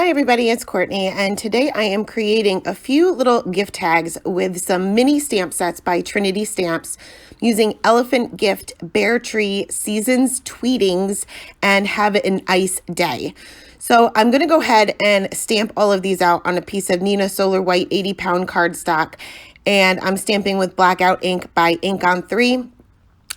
Hi everybody, it's Courtney, and today I am creating a few little gift tags with some mini stamp sets by Trinity Stamps using Elephant Gift, Bear Tree, Seasons, Tweetings, and Have an Ice Day. So I'm going to go ahead and stamp all of these out on a piece of Neenah Solar White 80-pound cardstock, and I'm stamping with Blackout ink by Ink on 3.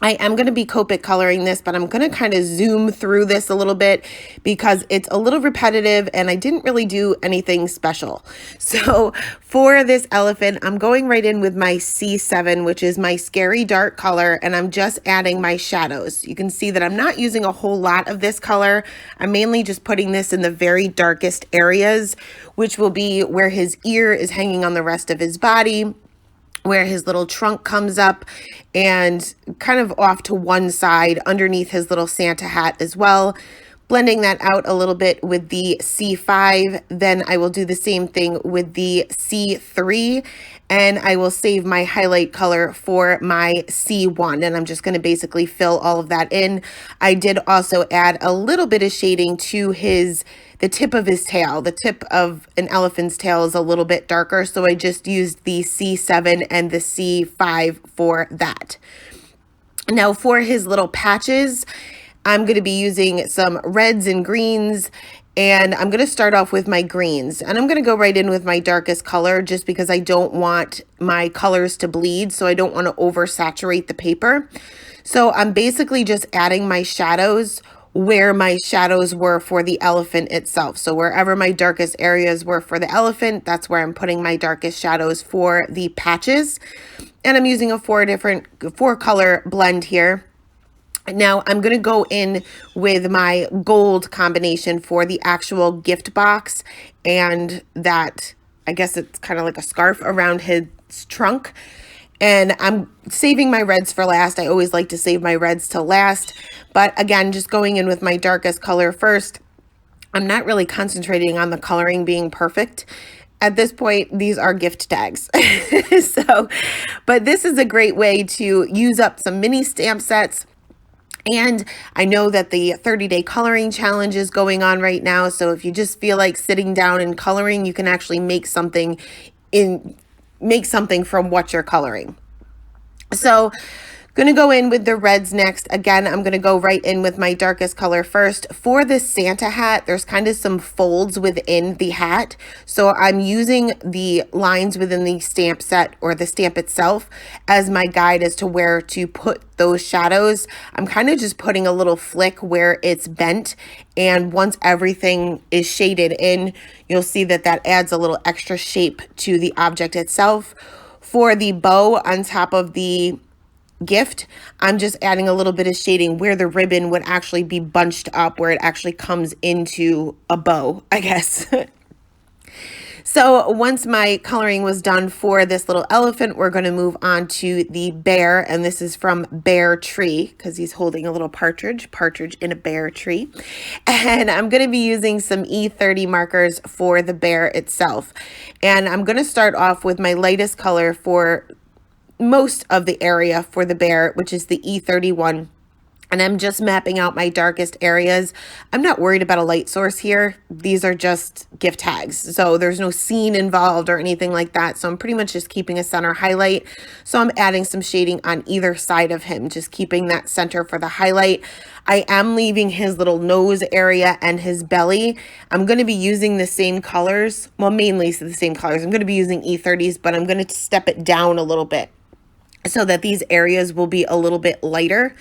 I am going to be Copic coloring this, but I'm going to kind of zoom through this a little bit because it's a little repetitive and I didn't really do anything special. So for this elephant, I'm going right in with my C7, which is my scary dark color, and I'm just adding my shadows. You can see that I'm not using a whole lot of this color. I'm mainly just putting this in the very darkest areas, which will be where his ear is hanging on the rest of his body, where his little trunk comes up, and kind of off to one side underneath his little Santa hat as well. Blending that out a little bit with the C5. Then I will do the same thing with the C3, and I will save my highlight color for my C1, and I'm just going to basically fill all of that in. I did also add a little bit of shading to the tip of his tail. The tip of an elephant's tail is a little bit darker, so I just used the C7 and the C5 for that. Now for his little patches, I'm going to be using some reds and greens, and I'm going to start off with my greens, and I'm going to go right in with my darkest color just because I don't want my colors to bleed, so I don't want to oversaturate the paper. So I'm basically just adding my shadows where my shadows were for the elephant itself. So wherever my darkest areas were for the elephant, that's where I'm putting my darkest shadows for the patches. And I'm using a four color blend here. Now I'm going to go in with my gold combination for the actual gift box, and that, I guess it's kind of like a scarf around his trunk. And I'm saving my reds for last. I always like to save my reds till last. But again, just going in with my darkest color first. I'm not really concentrating on the coloring being perfect. At this point, these are gift tags. But this is a great way to use up some mini stamp sets. And I know that the 30-day coloring challenge is going on right now. So if you just feel like sitting down and coloring, you can actually make something from what you're coloring. So going to go in with the reds next. Again, I'm going to go right in with my darkest color first. For this Santa hat, there's kind of some folds within the hat. So I'm using the lines within the stamp set or the stamp itself as my guide as to where to put those shadows. I'm kind of just putting a little flick where it's bent. And once everything is shaded in, you'll see that that adds a little extra shape to the object itself. For the bow on top of the gift, I'm just adding a little bit of shading where the ribbon would actually be bunched up, where it actually comes into a bow, I guess. So once my coloring was done for this little elephant, we're going to move on to the bear, and this is from Bear Tree because he's holding a little partridge in a bear tree. And I'm going to be using some E30 markers for the bear itself. And I'm going to start off with my lightest color for most of the area for the bear, which is the E31. And I'm just mapping out my darkest areas. I'm not worried about a light source here. These are just gift tags. So there's no scene involved or anything like that. So I'm pretty much just keeping a center highlight. So I'm adding some shading on either side of him, just keeping that center for the highlight. I am leaving his little nose area and his belly. I'm going to be using the same colors. Well, mainly the same colors. I'm going to be using E30s, but I'm going to step it down a little bit so that these areas will be a little bit lighter.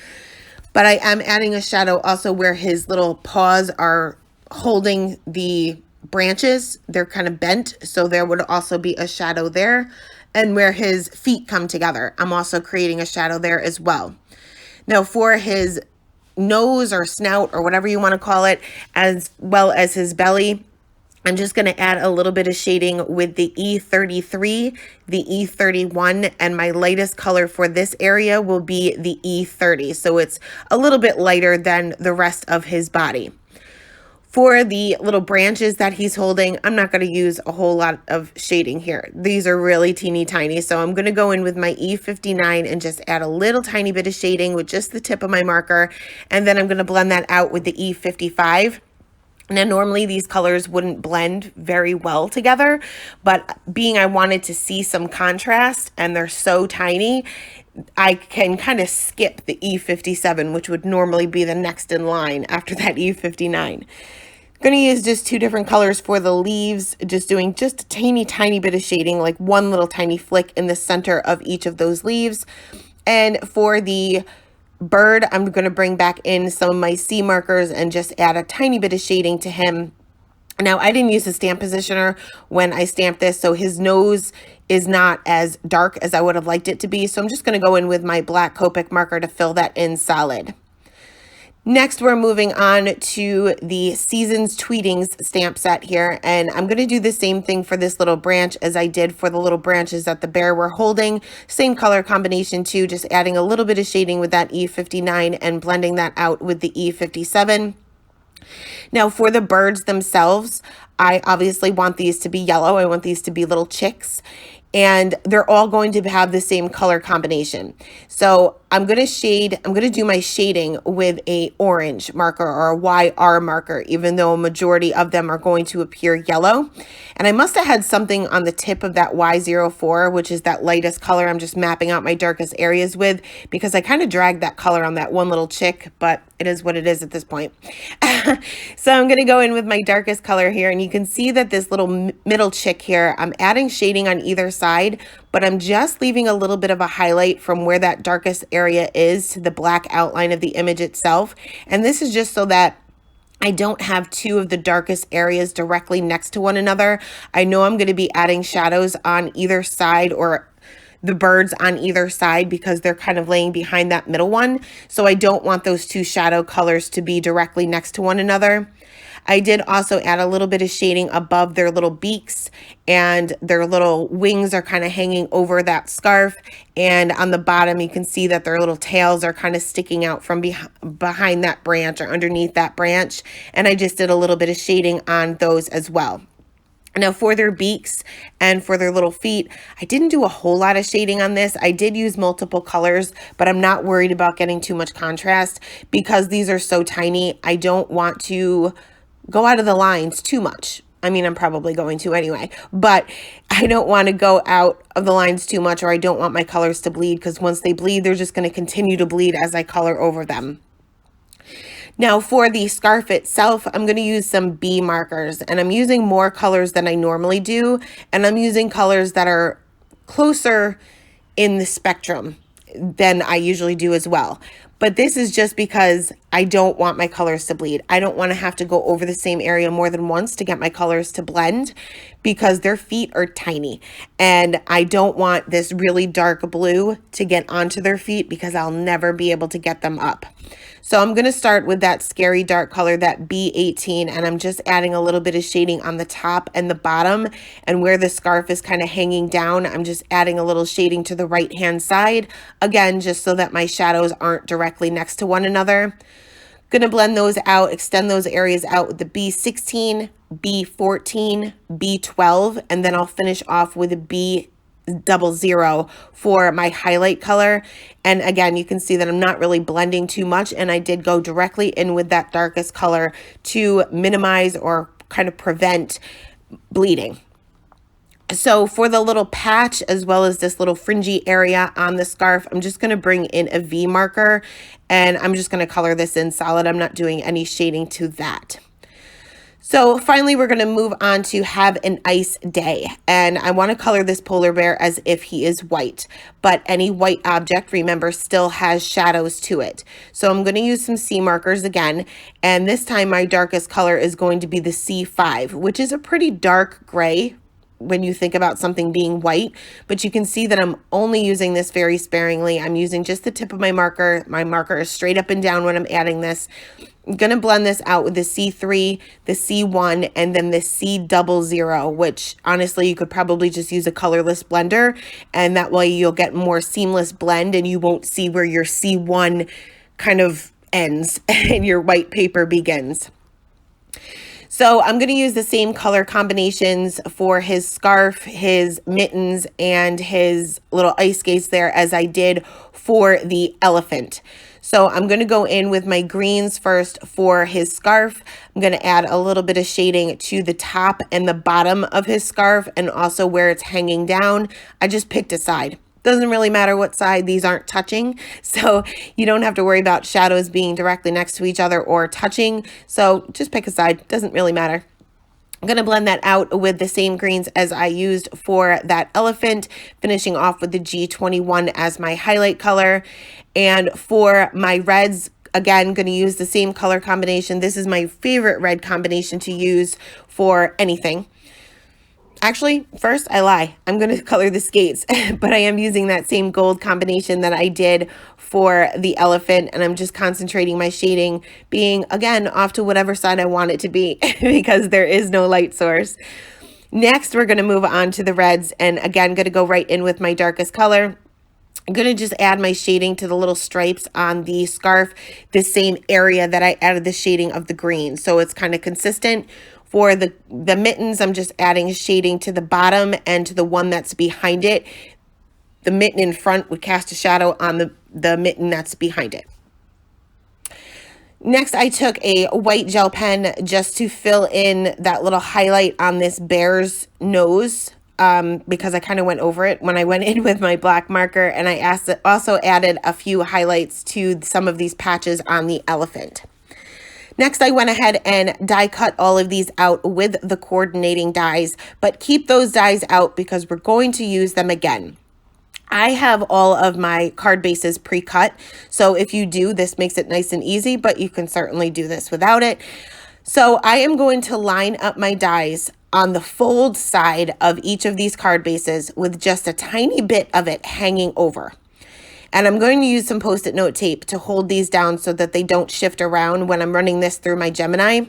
But I am adding a shadow also where his little paws are holding the branches. They're kind of bent, so there would also be a shadow there. And where his feet come together, I'm also creating a shadow there as well. Now for his nose or snout or whatever you want to call it, as well as his belly, I'm just going to add a little bit of shading with the E33, the E31, and my lightest color for this area will be the E30. So it's a little bit lighter than the rest of his body. For the little branches that he's holding, I'm not going to use a whole lot of shading here. These are really teeny tiny. So I'm going to go in with my E59 and just add a little tiny bit of shading with just the tip of my marker. And then I'm going to blend that out with the E55. Now, normally these colors wouldn't blend very well together, but being I wanted to see some contrast and they're so tiny, I can kind of skip the E57, which would normally be the next in line after that E59. Going to use just two different colors for the leaves, just doing just a tiny bit of shading, like one little tiny flick in the center of each of those leaves. And for the bird, I'm going to bring back in some of my C markers and just add a tiny bit of shading to him. Now, I didn't use a stamp positioner when I stamped this, so his nose is not as dark as I would have liked it to be. So I'm just going to go in with my black Copic marker to fill that in solid. Next, we're moving on to the Seasons Tweetings stamp set here, and I'm going to do the same thing for this little branch as I did for the little branches that the bear were holding. Same color combination too, just adding a little bit of shading with that E59 and blending that out with the E57. Now, for the birds themselves, I obviously want these to be yellow. I want these to be little chicks, and they're all going to have the same color combination. So I'm going to do my shading with a orange marker or a YR marker, even though a majority of them are going to appear yellow. And I must have had something on the tip of that Y04, which is that lightest color I'm just mapping out my darkest areas with, because I kind of dragged that color on that one little chick, but it is what it is at this point. So I'm going to go in with my darkest color here, and you can see that this little middle chick here, I'm adding shading on either side, but I'm just leaving a little bit of a highlight from where that darkest area is to the black outline of the image itself. And this is just so that I don't have two of the darkest areas directly next to one another. I know I'm going to be adding shadows on either side, or the birds on either side, because they're kind of laying behind that middle one. So I don't want those two shadow colors to be directly next to one another. I did also add a little bit of shading above their little beaks, and their little wings are kind of hanging over that scarf. And on the bottom, you can see that their little tails are kind of sticking out from behind that branch or underneath that branch. And I just did a little bit of shading on those as well. Now, for their beaks and for their little feet, I didn't do a whole lot of shading on this. I did use multiple colors, but I'm not worried about getting too much contrast because these are so tiny. I don't want to go out of the lines too much. I mean, I'm probably going to anyway, but I don't want to go out of the lines too much, or I don't want my colors to bleed, because once they bleed, they're just going to continue to bleed as I color over them. Now, for the scarf itself, I'm going to use some B markers, and I'm using more colors than I normally do, and I'm using colors that are closer in the spectrum than I usually do as well. But this is just because I don't want my colors to bleed. I don't want to have to go over the same area more than once to get my colors to blend, because their feet are tiny. And I don't want this really dark blue to get onto their feet, because I'll never be able to get them up. So I'm going to start with that scary dark color, that B18, and I'm just adding a little bit of shading on the top and the bottom, and where the scarf is kind of hanging down, I'm just adding a little shading to the right hand side, again, just so that my shadows aren't directly next to one another. Going to blend those out, extend those areas out with the B16, B14, B12, and then I'll finish off with a B00 for my highlight color. And again, you can see that I'm not really blending too much, and I did go directly in with that darkest color to minimize or kind of prevent bleeding. So for the little patch, as well as this little fringy area on the scarf, I'm just going to bring in a V marker, and I'm just going to color this in solid. I'm not doing any shading to that. So finally, we're going to move on to Have a Nice Day. And I want to color this polar bear as if he is white, but any white object, remember, still has shadows to it. So I'm going to use some C markers again. And this time my darkest color is going to be the C5, which is a pretty dark gray when you think about something being white, but you can see that I'm only using this very sparingly. I'm using just the tip of my marker. My marker is straight up and down when I'm adding this. I'm going to blend this out with the C3, the C1, and then the C00, which honestly, you could probably just use a colorless blender, and that way you'll get more seamless blend and you won't see where your C1 kind of ends and your white paper begins. So I'm going to use the same color combinations for his scarf, his mittens, and his little ice skates there as I did for the elephant. So I'm going to go in with my greens first for his scarf. I'm going to add a little bit of shading to the top and the bottom of his scarf, and also where it's hanging down. I just picked a side. Doesn't really matter what side, these aren't touching, so you don't have to worry about shadows being directly next to each other or touching. So just pick a side, doesn't really matter. I'm going to blend that out with the same greens as I used for that elephant, finishing off with the G21 as my highlight color. And for my reds, again, going to use the same color combination. This is my favorite red combination to use for anything. Actually, first, I lie. I'm going to color the skates, but I am using that same gold combination that I did for the elephant, and I'm just concentrating my shading, being, again, off to whatever side I want it to be because there is no light source. Next, we're going to move on to the reds, and again, going to go right in with my darkest color. I'm going to just add my shading to the little stripes on the scarf, the same area that I added the shading of the green, so it's kind of consistent. For the mittens, I'm just adding shading to the bottom and to the one that's behind it. The mitten in front would cast a shadow on the mitten that's behind it. Next, I took a white gel pen just to fill in that little highlight on this bear's nose, because I kind of went over it when I went in with my black marker, and I also added a few highlights to some of these patches on the elephant. Next, I went ahead and die cut all of these out with the coordinating dies, but keep those dies out because we're going to use them again. I have all of my card bases pre-cut, so if you do, this makes it nice and easy, but you can certainly do this without it. So I am going to line up my dies on the fold side of each of these card bases with just a tiny bit of it hanging over. And I'm going to use some Post-it note tape to hold these down so that they don't shift around when I'm running this through my Gemini.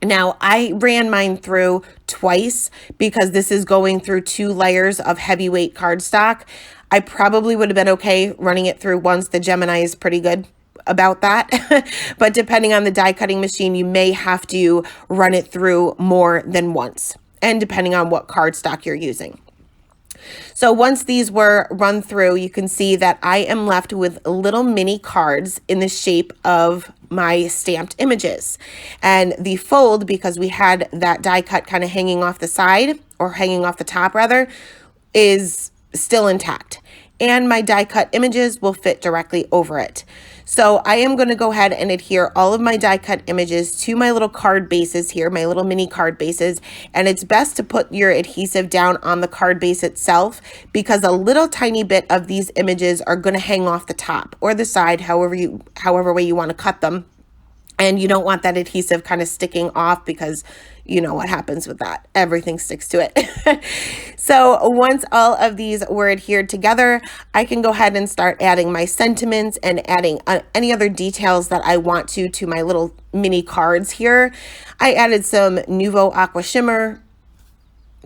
Now, I ran mine through twice because this is going through 2 layers of heavyweight cardstock. I probably would have been okay running it through once. The Gemini is pretty good about that. But depending on the die cutting machine, you may have to run it through more than once, and depending on what cardstock you're using. So once these were run through, you can see that I am left with little mini cards in the shape of my stamped images. And the fold, because we had that die cut kind of hanging off the side, or hanging off the top rather, is still intact. And my die cut images will fit directly over it. So I am going to go ahead and adhere all of my die cut images to my little card bases here, my little mini card bases. And it's best to put your adhesive down on the card base itself, because a little tiny bit of these images are going to hang off the top or the side, however way you want to cut them. And you don't want that adhesive kind of sticking off, because you know what happens with that. Everything sticks to it. So once all of these were adhered together, I can go ahead and start adding my sentiments and adding any other details that I want to my little mini cards here. I added some Nuvo Aqua Shimmer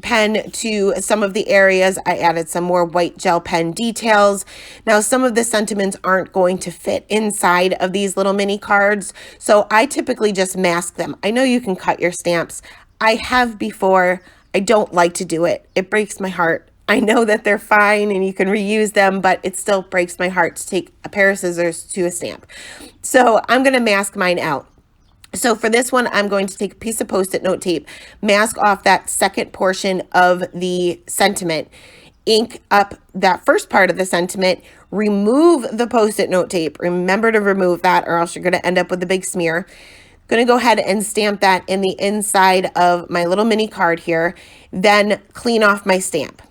pen to some of the areas. I added some more white gel pen details. Now, some of the sentiments aren't going to fit inside of these little mini cards, so I typically just mask them. I know you can cut your stamps. I have before. I don't like to do it. It breaks my heart. I know that they're fine and you can reuse them, but it still breaks my heart to take a pair of scissors to a stamp. So I'm going to mask mine out. So for this one, I'm going to take a piece of Post-it note tape, mask off that second portion of the sentiment, ink up that first part of the sentiment, remove the Post-it note tape. Remember to remove that, or else you're going to end up with a big smear. Going to go ahead and stamp that in the inside of my little mini card here, then clean off my stamp.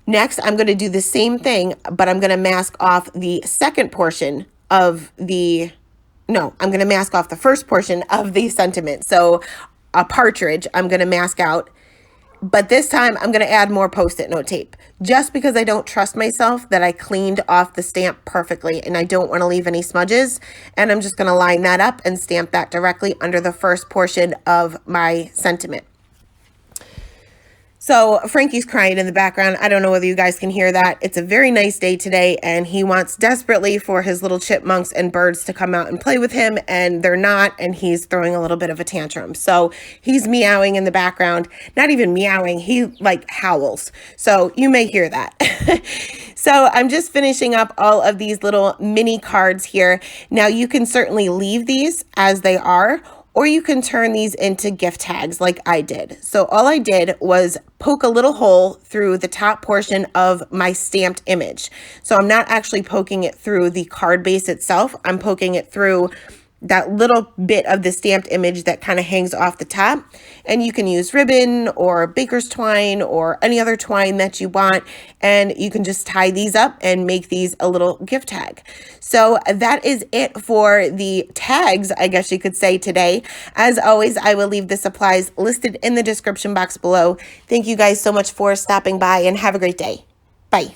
Next, I'm going to do the same thing, but I'm going to mask off the second portion of the... No, I'm going to mask off the first portion of the sentiment. So a partridge, I'm going to mask out. But this time, I'm going to add more Post-it note tape, just because I don't trust myself that I cleaned off the stamp perfectly and I don't want to leave any smudges. And I'm just going to line that up and stamp that directly under the first portion of my sentiment. So Frankie's crying in the background. I don't know whether you guys can hear that. It's a very nice day today, and he wants desperately for his little chipmunks and birds to come out and play with him, and they're not, and he's throwing a little bit of a tantrum. So he's meowing in the background. Not even meowing, he like howls. So you may hear that. So I'm just finishing up all of these little mini cards here. Now you can certainly leave these as they are, or you can turn these into gift tags like I did. So all I did was poke a little hole through the top portion of my stamped image. So I'm not actually poking it through the card base itself. I'm poking it through that little bit of the stamped image that kind of hangs off the top. And you can use ribbon or baker's twine or any other twine that you want. And you can just tie these up and make these a little gift tag. So that is it for the tags, I guess you could say, today. As always, I will leave the supplies listed in the description box below. Thank you guys so much for stopping by, and have a great day. Bye.